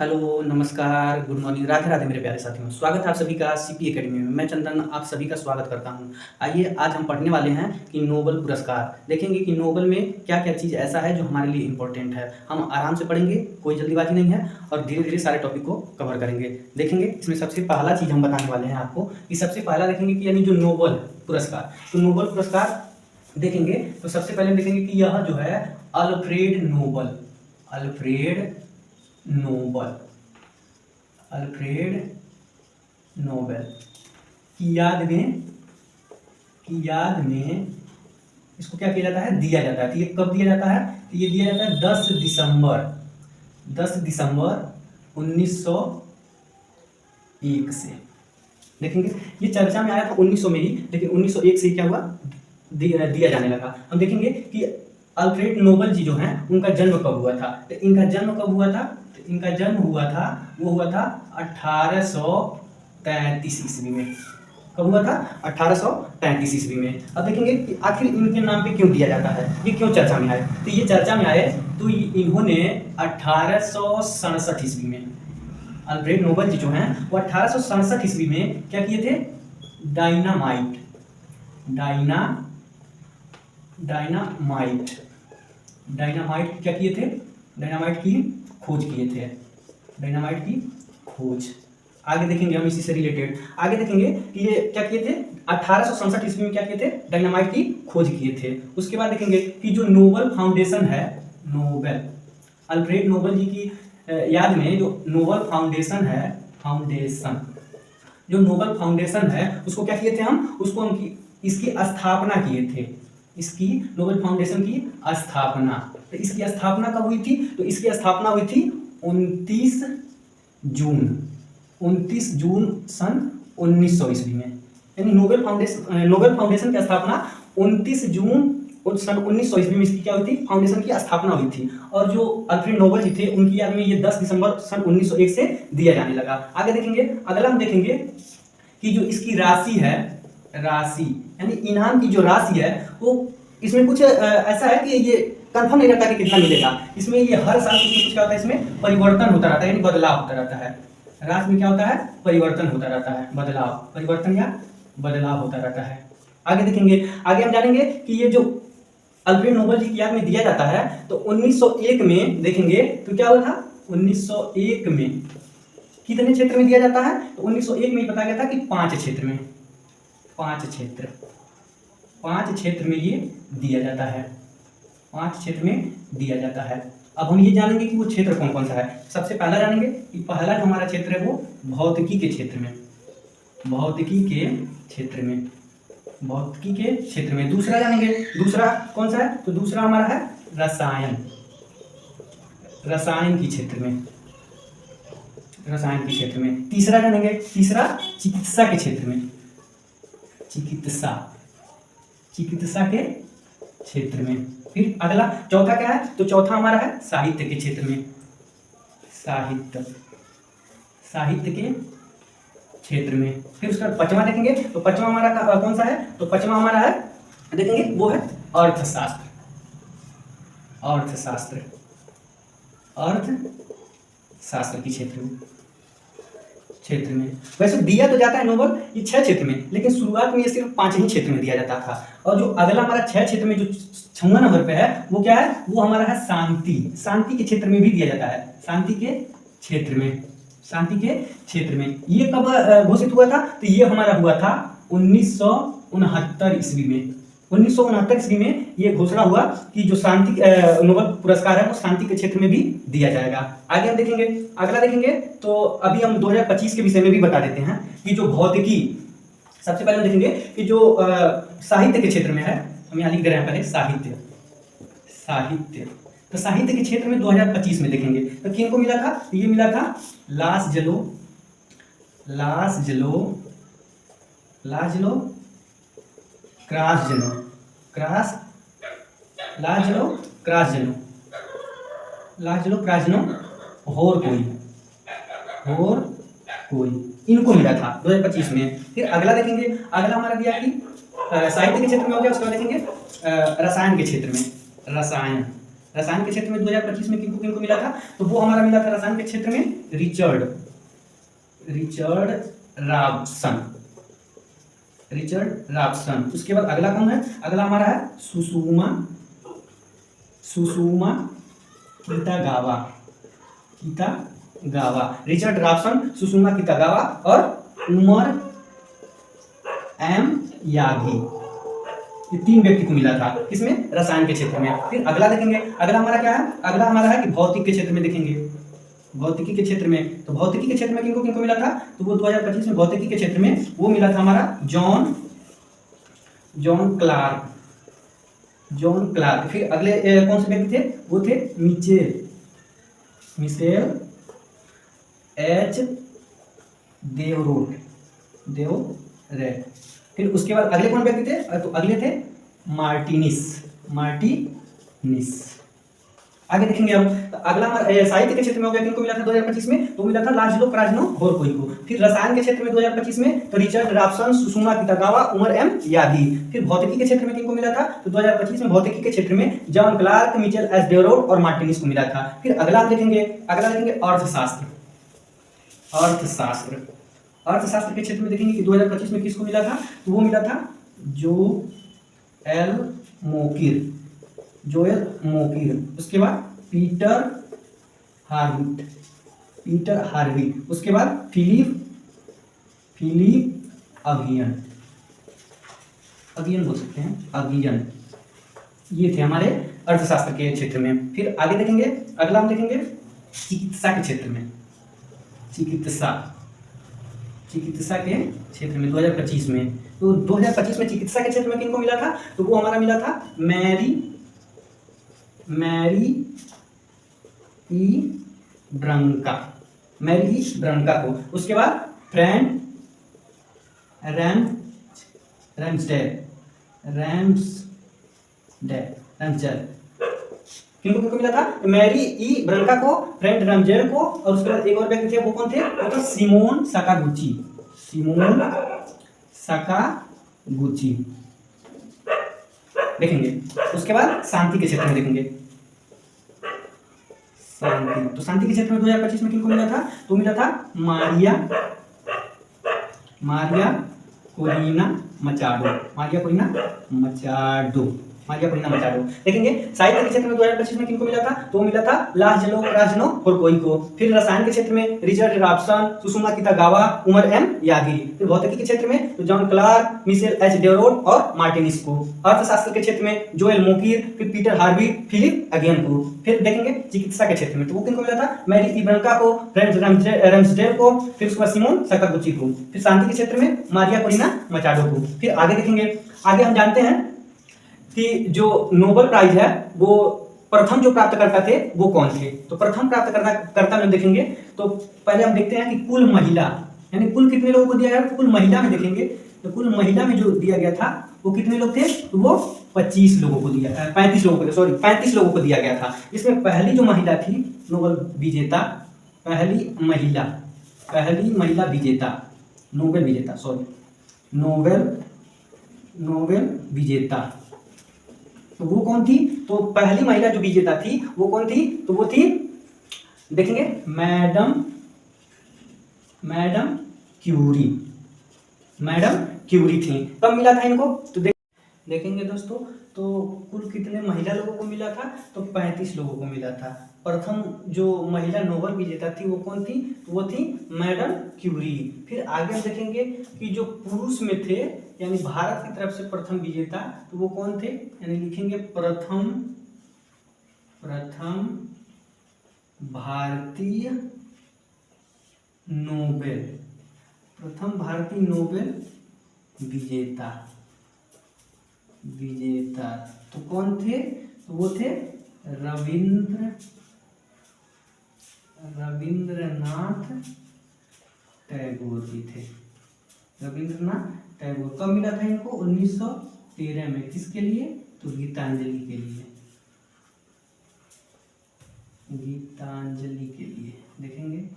Hello, नमस्कार, good morning, Radhe Radhe मेरे प्यारे साथियों। स्वागत है आप सभी का सीपी एकेडमी में। मैं चंदन आप सभी का स्वागत करता हूं। आइए आज हम पढ़ने वाले हैं कि नोबेल पुरस्कार। देखेंगे कि नोबेल में क्या-क्या चीज़ ऐसा है जो हमारे लिए इम्पोर्टेंट है। हम आराम से पढ़ेंगे, कोई जल्दीबाजी नहीं है और धीरे-धीरे सारे टॉपिक को कवर करेंगे। देखेंगे इसमें सबसे पहला चीज़ हम बताने वाले हैं आपको कि सबसे पहला देखेंगे कि यानी जो नोबेल पुरस्कार। तो नोबेल पुरस्कार देखेंगे तो सबसे पहले हम देखेंगे कि यह जो है अल्फ्रेड नोबेल नोबेल की याद में इसको क्या किया जाता है, दिया जाता है। तो ये कब दिया जाता है? तो ये दिया जाता है 10 दिसंबर 1901 से। देखेंगे ये चर्चा में आया था 1900 में ही, लेकिन 1901 से ही क्या हुआ, दिया जाने लगा। हम देखेंगे कि अल्फ्रेड नोबेल जी जो हैं उनका जन्म कब हुआ था। तो इनका जन्म कब हुआ था? तो इनका जन्म हुआ था 1833 ईस्वी में। कब हुआ था? 1833 ईस्वी में। अब देखेंगे कि आखिर इनके नाम पे क्यों दिया जाता है, ये क्यों चर्चा में आए। तो ये चर्चा में आए तो इन्होंने 1867 ईस्वी में, अल्फ्रेड नोबेल जी जो हैं वो 1867 ईस्वी में क्या किए थे? डायनामाइट क्या किए थे? डायनामाइट की खोज किए थे। आगे देखेंगे हम इसी से रिलेटेड। आगे देखेंगे कि ये क्या किए थे? 1867 ईस्वी में क्या किए थे? डायनामाइट की खोज किए थे। उसके बाद देखेंगे कि जो नोबेल फाउंडेशन है, अल्फ्रेड नोबेल जी की याद में जो नोबेल फाउंडेशन है उसको क्या किए थे हम? उसको हम इसकी स्थापना किए थे। इसकी नोबेल फाउंडेशन की स्थापना। तो इसकी स्थापना कब हुई थी? तो इसकी स्थापना हुई थी 29 जून सन 1900 ईस्वी में। यानी नोबेल फाउंडेशन की स्थापना 29 जून सन 1900 ईस्वी में इसकी क्या हुई थी? फाउंडेशन की स्थापना हुई थी। और जो अल्फ्रेड नोबेल जी थे उनकी याद में ये 10 दिसंबर सन 1901 से दिया जाने लगा। आगे देखेंगे, अगला हम देखेंगे कि जो इसकी राशि यानी इनाम की जो राशि है वो इसमें कुछ ऐसा है कि ये कंफर्म नहीं रहता कि कितना मिलेगा। इसमें ये हर साल कुछ क्या होता है, इसमें परिवर्तन होता रहता है, यानी बदलाव होता रहता है। राशि में क्या होता है? परिवर्तन होता रहता है, बदलाव होता रहता है। आगे देखेंगे, आगे हम जानेंगे कि ये जो अल्फ्रेड नोबेल जी की याद में दिया जाता है तो 1901 में देखेंगे तो क्या हुआ था? 1901 में कितने क्षेत्र में दिया जाता है? तो 1901 में बताया गया था कि 5 क्षेत्र में ये दिया जाता है। 5 क्षेत्र में दिया जाता है। अब हम ये जानेंगे कि वो क्षेत्र कौन कौन सा है। सबसे पहला जानेंगे कि पहला जो हमारा क्षेत्र है वो भौतिकी के क्षेत्र में। दूसरा जानेंगे, दूसरा कौन सा है? तो दूसरा हमारा है रसायन के क्षेत्र में। तीसरा जानेंगे, तीसरा चिकित्सा के क्षेत्र में। फिर अगला चौथा क्या है? तो चौथा हमारा है साहित्य के क्षेत्र में। फिर उसका पांचवा देखेंगे तो पांचवा हमारा कौन सा है? तो पांचवा हमारा है, देखेंगे वो है अर्थशास्त्र के क्षेत्र में। वैसे दिया तो जाता है नोबेल ये 6 क्षेत्र में, लेकिन शुरुआत में ये सिर्फ 5 ही क्षेत्र में दिया जाता था। और जो अगला हमारा 6 क्षेत्र में जो 6वां नंबर पे है वो क्या है? वो हमारा है शांति के क्षेत्र में भी दिया जाता है। शांति के क्षेत्र में ये कब घोषित हुआ था? तो ये हमारा हुआ था 1969 ईस्वी में। 1969 ईस्वी में ये घोषणा हुआ कि जो शांति नोबेल पुरस्कार है वो शांति के क्षेत्र में भी दिया जाएगा। आगे हम देखेंगे, अगला देखेंगे तो अभी हम 2025 के विषय में भी बता देते हैं कि जो भौतिकी, सबसे पहले हम देखेंगे कि जो साहित्य के क्षेत्र में है, हम यहाँ लिख दे रहे हैं पहले साहित्य। तो साहित्य के क्षेत्र में 2025 में देखेंगे तो किनको मिला था? तो ये मिला था लाजलो क्रासनो और कोई इनको मिला था 2025 में। फिर अगला देखेंगे, अगला हमारा दिया कि साहित्य के क्षेत्र में हो गया। उसके बाद देखेंगे रसायन के क्षेत्र में। रसायन के क्षेत्र में 2025 में किनको किनको मिला था, तो वो हमारा मिला था रसायन के क्षेत्र में रिचर्ड राबसन, रिचर्ड राबसन। उसके बाद अगला कौन है, अगला हमारा है सुसुमा कितागावा, रिचर्ड राबसन, सुसुमा कितागावा और उमर एम यागी, ये 3 व्यक्ति को मिला था किसमें, रसायन के क्षेत्र में। फिर अगला देखेंगे, अगला हमारा क्या है, अगला हमारा है कि भौतिक के क्षेत्र में देखेंगे, भौतिकी के क्षेत्र में। तो भौतिकी के क्षेत्र में किनको किनको मिला था, तो वो 2025 में भौतिकी के क्षेत्र में वो मिला था हमारा जॉन क्लार्क। फिर अगले कौन से व्यक्ति थे, वो थे मिशेल एच देवरेट। फिर उसके बाद अगले कौन व्यक्ति थे, तो अगले थे मार्टिनिस। आगे देखेंगे हम, तो अगला साहित्य के क्षेत्र में हो गया, किनको मिला था 2025 में, तो मिला था लाजलो प्राज्नो-होरकोई को। फिर रसायन के क्षेत्र में 2025 में तो Richard Robson, Susumu Kitagawa, Omar M Yaghi. फिर भौतिकी के क्षेत्र में किनको मिला था, तो 2025 में भौतिकी के क्षेत्र में John Clark, Mitchell H Devoret और मार्टिनिस को मिला था। फिर अगला हम देखेंगे, अर्थशास्त्र के क्षेत्र में देखेंगे कि 2025 में किसको मिला था, तो वो मिला था जोएल मोकिर। उसके बाद पीटर हार्वी। उसके बाद फिलिप अगियन बोल सकते हैं, अगियन। ये थे हमारे अर्थशास्त्र के क्षेत्र में। फिर आगे देखेंगे, अगला हम देखेंगे चिकित्सा के क्षेत्र में, चिकित्सा के क्षेत्र में 2025 में। तो 2025 में चिकित्सा के क्षेत्र में किनको मिला था, तो वो हमारा मिला था मैरी ई ब्रंका को। उसके बाद फ्रैंक रैम्सडेल किनको मिला था, मैरी ई ब्रंका को, फ्रैंक रैम्सडेल को, और उसके बाद एक और व्यक्ति थे, वो कौन थे, वो तो सिमोन सकागुची देखेंगे। उसके बाद शांति के क्षेत्र में देखेंगे, तो शांति के क्षेत्र में 2025 में किनको मिला था, तो मिला था मारिया कोरिना मचाडो देखेंगे। साहित्य के क्षेत्र में 2025 में किनको मिला था, तो मिला था लाजलो प्राज्नो-होरकोई को। फिर रसायन के क्षेत्र में Richard Robson, Susumu Kitagawa, Omar M Yaghi. फिर भौतिकी के क्षेत्र में तो John Clarke, Michel H Devoret और मार्टिनिस को। अर्थशास्त्र के क्षेत्र में जोएल मोकिर, फिर पीटर हार्वी, फिलिप अगियन को। फिर देखेंगे चिकित्सा के क्षेत्र में, तो वो किनको मिला था, मैरी ई ब्रंका को, फ्रैंक रैम्सडेल को, फिर उसके बाद सिमोन सकागुची को। फिर शांति के क्षेत्र में मारिया कोरिना मचाडो को। फिर आगे देखेंगे, आगे हम जानते हैं कि जो नोबेल प्राइज है वो प्रथम जो प्राप्तकर्ता थे वो कौन थे। तो प्रथम प्राप्तकर्ता में देखेंगे, तो पहले हम देखते हैं कि कुल महिला, यानी कुल कितने लोगों को दिया गया, तो कुल महिला में देखेंगे, तो कुल महिला में जो दिया गया था वो कितने लोग थे, तो वो 35 लोगों को दिया गया था। इसमें पहली जो महिला थी नोबेल विजेता, नोबेल विजेता, तो वो कौन थी, तो पहली महिला जो विजेता थी वो कौन थी, तो वो थी देखेंगे मैडम क्यूरी थी। कब मिला था इनको, तो देखेंगे दोस्तों, तो कुल कितने महिला लोगों को मिला था, तो 35 लोगों को मिला था। प्रथम जो महिला नोबेल विजेता थी वो कौन थी, तो वो थी मैडम क्यूरी। फिर आगे हम देखेंगे कि जो पुरुष में थे, यानी भारत की तरफ से प्रथम विजेता, तो वो कौन थे, यानी लिखेंगे प्रथम भारतीय नोबेल विजेता तो कौन थे, तो वो थे रविंद्रनाथ टैगोर जी थे। रविंद्रनाथ टैगोर। कब मिला था इनको, 1913 में। किसके लिए, तो गीतांजलि के लिए, देखेंगे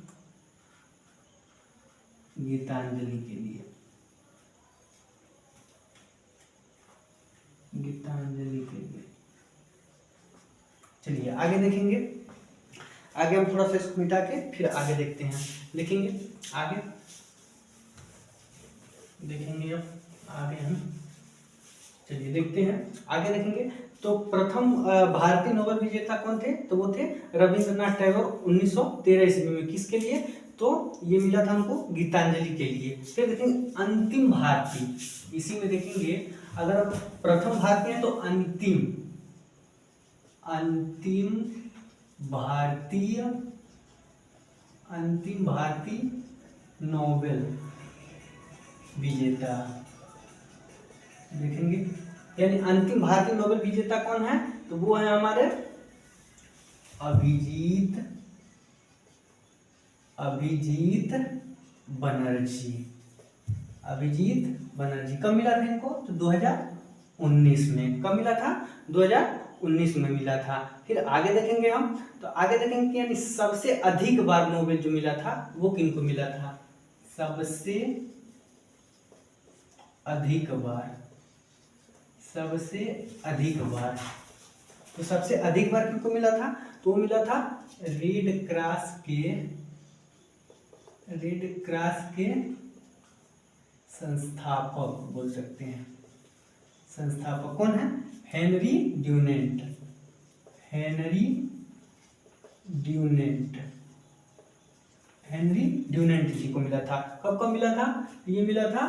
गीतांजलि के लिए। चलिए आगे देखेंगे, आगे हम थोड़ा सा इसको मिटा के फिर आगे देखते हैं, देखेंगे आगे, देखेंगे अब आगे हम, चलिए देखते हैं आगे देखेंगे। तो प्रथम भारतीय नोबेल विजेता कौन थे, तो वो थे रविंद्रनाथ टैगोर 1913 ईस्वी में। किसके लिए, तो ये मिला था उनको गीतांजलि के लिए। फिर देखेंगे अंतिम भारतीय, इसी में देखेंगे अगर आप प्रथम भारतीय हैं तो अंतिम, अंतिम भारतीय, अंतिम भारतीय नोबेल विजेता देखेंगे, यानी अंतिम भारतीय नोबेल विजेता कौन है, तो वो है हमारे अभिजीत, अभिजीत बनर्जी, अभिजीत बनर्जी। कब मिला था इनको, तो 2019 में। कब मिला था, 2019 में मिला था। फिर आगे देखेंगे हम, तो आगे देखेंगे कि यानी सबसे अधिक बार नोबेल जो मिला था वो किनको मिला था, सबसे अधिक बार, सबसे अधिक बार। तो सबसे अधिक बार किनको मिला था, तो वो मिला था रेड क्रॉस के, रेड क्रॉस के संस्थापक बोल सकते हैं, संस्थापक कौन है, Henri Dunant, Henri Dunant, Henri Dunant ji को मिला था। कब कब मिला था, ये मिला था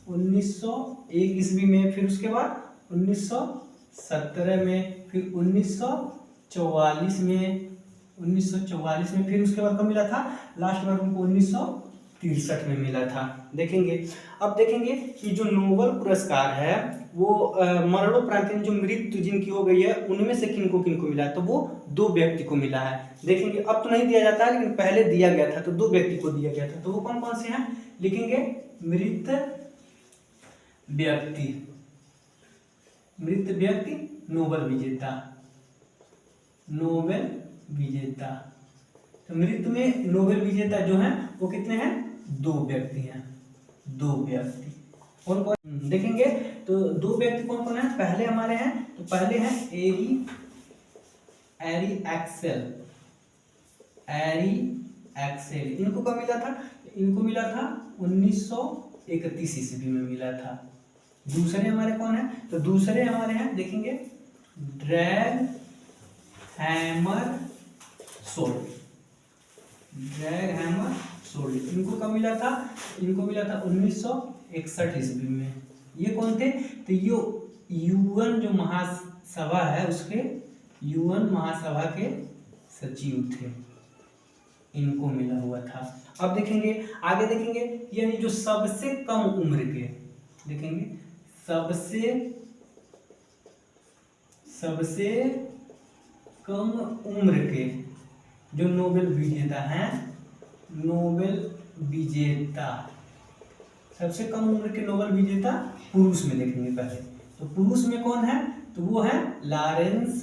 1901 ईस्वी में, फिर उसके बाद 1917 में, फिर 1944 में, 1944 में, फिर उसके बाद कब मिला था, लास्ट बार उनको 1963 में मिला था। देखेंगे अब, देखेंगे कि जो नोबेल पुरस्कार है वो मरणोपरांत जो मृत्यु जिनकी हो गई है उनमें से किनको किनको मिला है, तो वो 2 व्यक्ति को मिला है। देखेंगे अब तो नहीं दिया जाता है, लेकिन पहले दिया गया था, तो 2 व्यक्ति को दिया गया था। तो वो कौन कौन से हैं, लिखेंगे मृत व्यक्ति, मृत व्यक्ति नोबेल विजेता, नोबेल विजेता। तो मृत में नोबेल विजेता जो हैं वो कितने हैं, 2 व्यक्ति हैं, 2 व्यक्ति। कौन कौन देखेंगे, तो 2 व्यक्ति कौन कौन है, पहले हमारे हैं, तो पहले हैं एरी एक्सेल, एरी एक्सेल। इनको कब मिला था, इनको मिला था 1931 ईस्वी में मिला था। दूसरे हमारे कौन है, तो दूसरे हमारे हैं, देखेंगे drag hammer salt, drag hammer salt. इनको कब मिला था, इनको मिला था 1961 ईस्वी में। ये कौन थे, तो ये यूएन जो महासभा है उसके, यूएन महासभा के सचिव थे, इनको मिला हुआ था। अब देखेंगे आगे, देखेंगे यानी जो सबसे कम उम्र के, देखेंगे सबसे कम उम्र के जो नोबेल विजेता हैं, नोबेल विजेता, सबसे कम उम्र के नोबेल विजेता पुरुष में देखेंगे पहले। तो पुरुष में कौन है, तो वो है लॉरेंस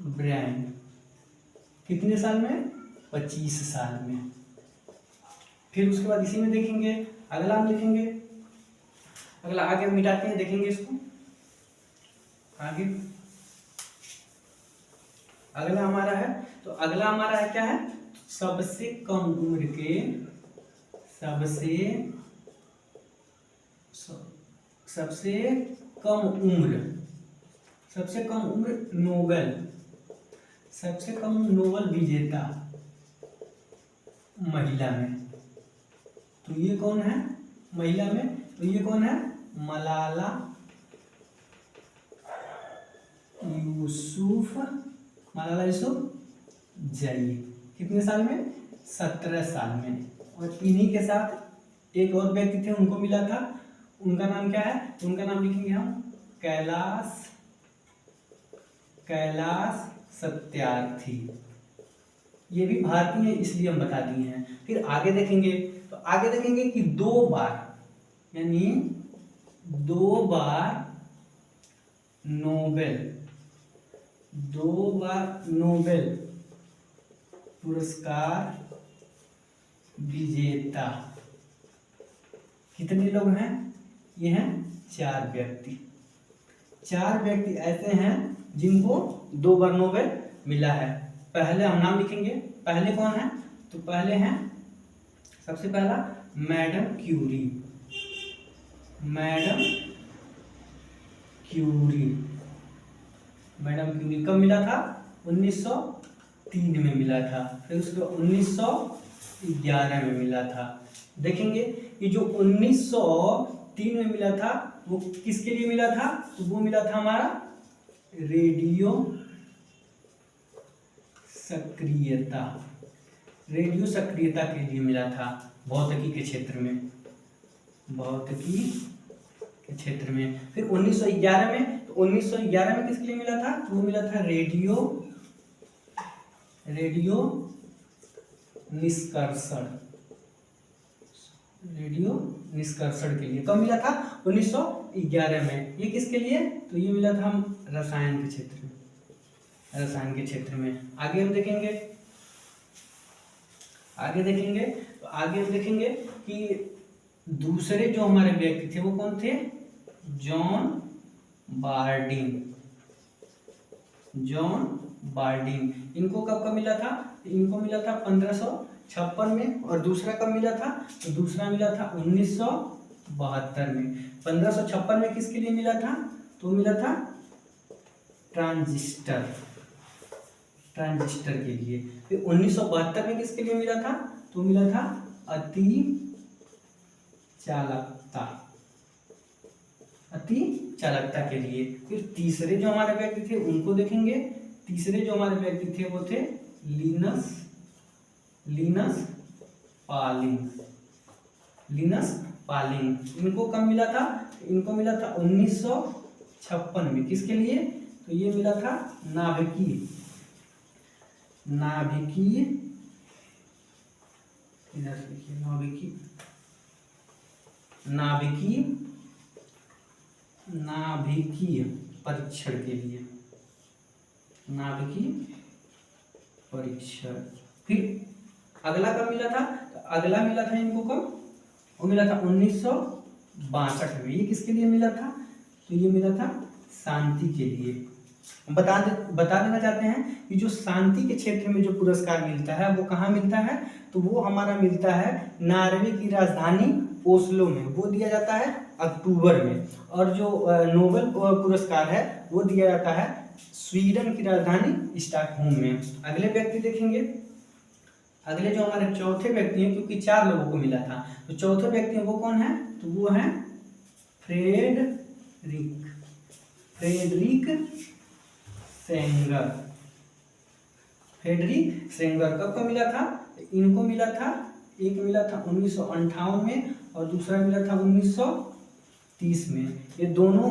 ब्रैंड। कितने साल में, 25 साल में। फिर उसके बाद इसी में देखेंगे अगला, हम देखेंगे अगला, आगे मिटाते हैं, देखेंगे इसको आगे। अगला हमारा है, तो अगला हमारा है क्या है, सबसे कम उम्र के, सबसे कम उम्र, सबसे कम उम्र नोबेल, सबसे कम नोबेल विजेता महिला में। तो ये कौन है, महिला में, तो ये कौन है, मलाला यूसुफजई। कितने साल में, 17 साल में। और इन्हीं के साथ एक और व्यक्ति थे, उनको मिला था, उनका नाम क्या है, उनका नाम लिखेंगे हम कैलाश सत्यार्थी। ये भी भारतीय है इसलिए हम बता दिए हैं। फिर आगे देखेंगे, तो आगे देखेंगे कि 2 बार, यानी 2 बार नोबेल पुरस्कार विजेता कितने लोग हैं, ये हैं 4 व्यक्ति। 4 व्यक्ति ऐसे हैं जिनको 2 बार नोबेल मिला है। पहले हम नाम लिखेंगे, पहले कौन है, तो पहले हैं सबसे पहला madam Curie. Madam Curie, madam Curie कब मिला था, 1903 में मिला था। फिर उसके बाद 1911 में मिला था। देखेंगे ये जो 1903 में मिला था वो किसके लिए मिला था, तो वो मिला था हमारा रेडियो सक्रियता, रेडियो सक्रियता के लिए मिला था, भौतिकी के क्षेत्र में, भौतिकी के क्षेत्र में। फिर 1911 में, तो 1911 में किसके लिए मिला था, तो वो मिला था रेडियो निष्कर्षण, रेडियो निष्कर्षण के लिए। कब मिला था, 1911 में। ये किसके लिए, तो ये मिला था हम रसायन के क्षेत्र में, रसायन के क्षेत्र में। आगे हम देखेंगे, आगे देखेंगे तो आगे हम देखेंगे कि दूसरे जो हमारे व्यक्ति थे वो कौन थे, जॉन बार्डिन, जॉन बार्डिन। इनको कब कब मिला था, इनको मिला था 1556 में। और दूसरा कब मिला था, तो दूसरा मिला था 1972 में। 1556 में किसके लिए मिला था, तो मिला था ट्रांजिस्टर, ट्रांजिस्टर के लिए। फिर 1972 में किसके लिए मिला था, तो मिला था अति चालकता, अति चालकता के लिए। फिर तीसरे जो हमारे व्यक्ति थे उनको देखेंगे। तीसरे जो हमारे व्यक्ति थे वो थे लिनस पाउलिंग, लिनस पाउलिंग। इनको कब मिला था, इनको मिला था 1956 में। किसके लिए, तो ये मिला था नाभिकीय, नाभिकीय, इधर से लिखिए, नाभिकीय, नाभिकीय, नाभिकीय परीक्षण के लिए, नाभिकीय परीक्षण। फिर अगला कब मिला था, तो अगला मिला था इनको कब, वो मिला था 1962 में। ये किसके लिए मिला था, तो ये मिला था शांति के लिए। बता देना चाहते हैं कि जो शांति के क्षेत्र में जो पुरस्कार मिलता है वो कहाँ मिलता है, तो वो हमारा मिलता है नॉर्वे की राजधानी ओस्लो में, वो दिया जाता है अक्टूबर में। और जो नोबेल पुरस्कार है वो दिया जाता है स्वीडन की राजधानी स्टॉकहोम में। अगले व्यक्ति देखेंगे, अगले जो हमारे चौथे व्यक्ति हैं, क्योंकि 4 लोगों को मिला था, तो चौथे व्यक्ति वो कौन है, तो वो है फ्रेडरिक सेंगर। फ्रेडरिक सेंगर कब मिला था, इनको मिला था, एक मिला था 1958 में और दूसरा मिला था 1930 में। ये दोनों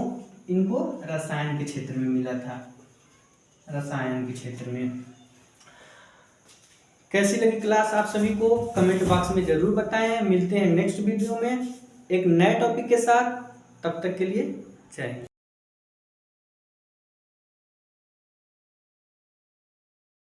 इनको रसायन के क्षेत्र में मिला था, रसायन के क्षेत्र में। कैसी लगी क्लास आप सभी को कमेंट बॉक्स में जरूर बताएं। मिलते हैं नेक्स्ट वीडियो में एक नए टॉपिक के साथ, तब तक के लिए जय हिंद।